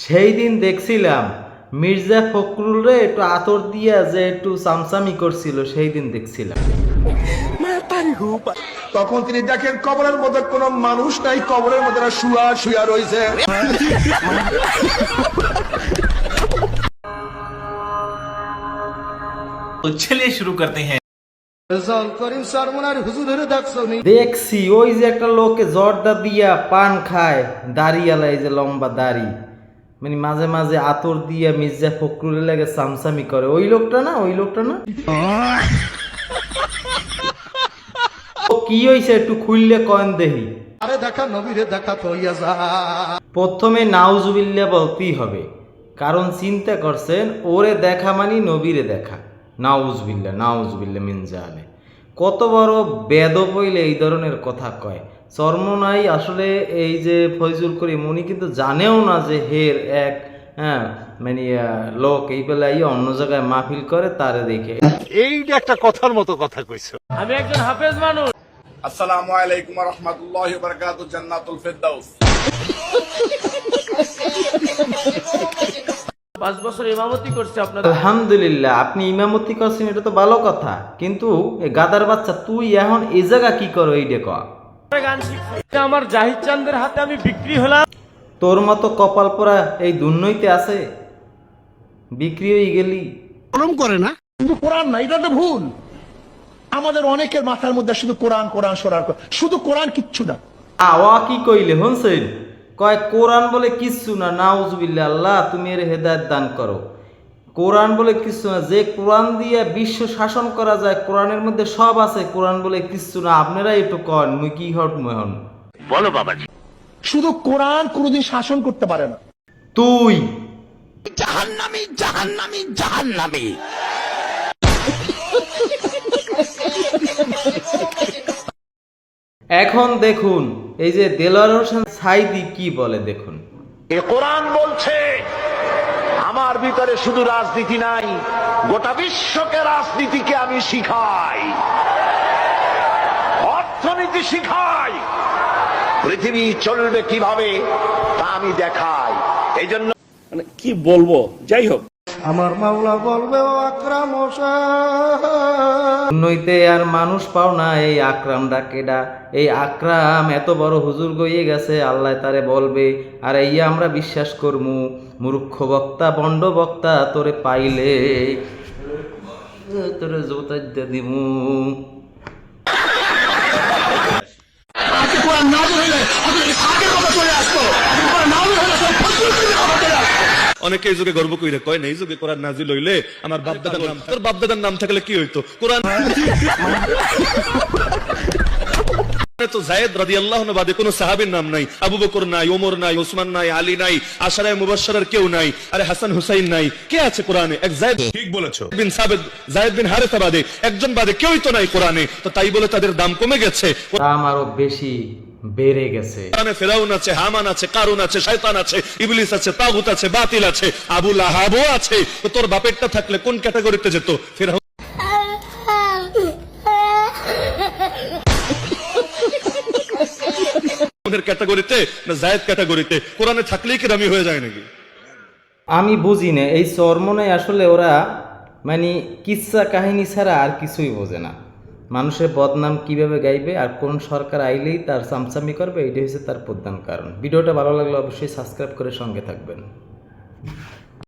সেই দিন দেখছিলাম মির্জা ফখরুল রে একটু আতর দিয়া যে একটু সামসামি করছিল, সেই দিন দেখছিলাম। তখন তিনি দেখেন কবরের মধ্যে কোনো মানুষ নাই, কবরের মধ্যে শুয়া শুয়া রয়েছে। चलिए शुरू करते हैं। দেখছি ওই যে একটা লোকে জর্দা দিয়া পান খায়, দাড়িয়ালা, এই যে লম্বা দাড়ি, মানে মাঝে মাঝে আতর দিয়া মির্জা ফখরুলের লাগে সামসামি করে, ওই লোকটা না? ওই লোকটা না? ও কি হইছে একটু খুললে কয়েন দেহি। আরে দেখা নবীরে দেখা তো ইয়া যা। প্রথমে নাউজুবিল্লাহ বলতেই হবে, কারণ চিন্তা করছেন ওরে দেখা মানে নবীরে দেখা। নাউজুবিল্লাহ, নাউজুবিল্লাহ মিন জালে। কত বড় বেদব হইলে এই ধরনের কথা কয়। চর্ম নাই আসলে। এই যে ফয়জুল করিম উনি কিন্তু জানেও না যে হের এক মানে লোক এই বেলায় অন্য জায়গায় মাহফিল করে, তারে দেখে। এইটা একটা কথার মতো কথা কইছো। আমি একজন হাফেজ মানুষ। আসসালামু আলাইকুম ওয়া রাহমাতুল্লাহি ওয়া বারাকাতুহু, জান্নাতুল ফেরদাউস। 5 বছর ইমামতি করছি আপনাদের। আলহামদুলিল্লাহ, আপনি ইমামতি করছেন, এটা তো ভালো কথা, কিন্তু এই গাদার বাচ্চা তুই এখন এই জায়গা কি করো এইটা ক। গান শিখছি, আমার জাহিদ চাঁদের হাতে আমি বিক্রি হলাম। তোর মতো কপাল পোড়া এই দুর্নইতে আছে, বিক্রি হয়ে গেলি। গরম করে না, কিন্তু কোরআন না, এটা তো ভুল। আমাদের অনেকের মাথার মধ্যে শুধু কোরআন কোরআন সরার, শুধু কোরআন কিচ্ছু না। আওয়া কি কইলে হনছেন? কয় কোরআন বলে কিচ্ছু না। নাউজুবিল্লাহ, আল্লাহ তুমি এর হেদায়েত দান করো। কোরআন বলে কিচ্ছু না, যে কোরআন দিয়ে বিশ্ব শাসন করা যায়, কোরআনের মধ্যে সব আছে, কোরআন বলে কিচ্ছু না। আপনারা একটু কন, মুই কি হট মহন বলো বাবাজি। শুধু কোরআন কোনোদিন শাসন করতে পারে না। তুই জাহান্নামী, জাহান্নামী, জাহান্নামী। এখন দেখুন এই যে দেলোয়ার হোসেন সাইদি কি বলে দেখুন। এ কোরআন বলছে আমার ভিতরে শুধু রাজনীতি নাই, গোটা বিশ্বকে রাজনীতিকে আমি শিখাই, অর্থনীতি শিখাই, পৃথিবী চলবে কিভাবে তা আমি দেখাই। এই জন্য মানে কি বলবো, যাই হোক, আমার মাওলা বলবে ও আকরাম নইতে আর মানুষ পাও না, এই আকরাম ডাকেডা। এই আকরাম এত বড় হুজুর গইয়ে গেছে, আল্লাহ তারে বলবে আর এই আমরা বিশ্বাস করমু। মূর্খ বক্তা, বন্ড বক্তা, তোরে পাইলে তোরে জোতা দিমু। অনেকে এই যুগে গর্ব কইরা কয় না, এই যুগে কোরআন নাজিল হইলে আমার বাপদাদার নাম, তোর বাপদাদার নাম থাকলে কি হইতো? কোরআন তো যায়েদ রাদিয়াল্লাহু আনহু বাদে কোনো সাহাবীর নাম নাই, আবু বকর নাই, ওমর নাই, ওসমান নাই, আলী নাই, আশারায়ে মুবাশশারার কেউ নাই, আরে হাসান হুসাইন নাই, কে আছে কোরআনে? এক যায়েদ, ঠিক বলেছো, বিন সাবিত, যায়েদ বিন হারেসা বাদে একজন বাদে কেউই তো নাই কোরআনে। তো তাই বলে তাদের দাম কমে গেছে? দাম আরো বেশি বেড়ে গেছে। কোরআনে ফিরাউন আছে, হামান আছে, কারুন আছে, শয়তান আছে, ইবলিস আছে, তাগুত আছে, বাতিল আছে, আবু লাহাবও আছে। তো তোর বাপেরটা থাকলে কোন ক্যাটাগরিতে যেত? ফিরাউন ক্যাটাগরিতে না জায়েদ ক্যাটাগরিতে? কোরআনে থাকলেই কি দামি হয়ে যায় নাকি? আমি বুঝি না এই চরমনে আসলে ওরা মানে কিচ্ছা কাহিনী ছাড়া আর কিছুই বোঝে না। মানুষের বদনাম কিভাবে গাইবে আর কোন সরকার আইলেই তার চামচামি করবে, এটাই হচ্ছে তার প্রধান কারণ। ভিডিওটা ভালো লাগলে অবশ্যই সাবস্ক্রাইব করে সঙ্গে থাকবেন।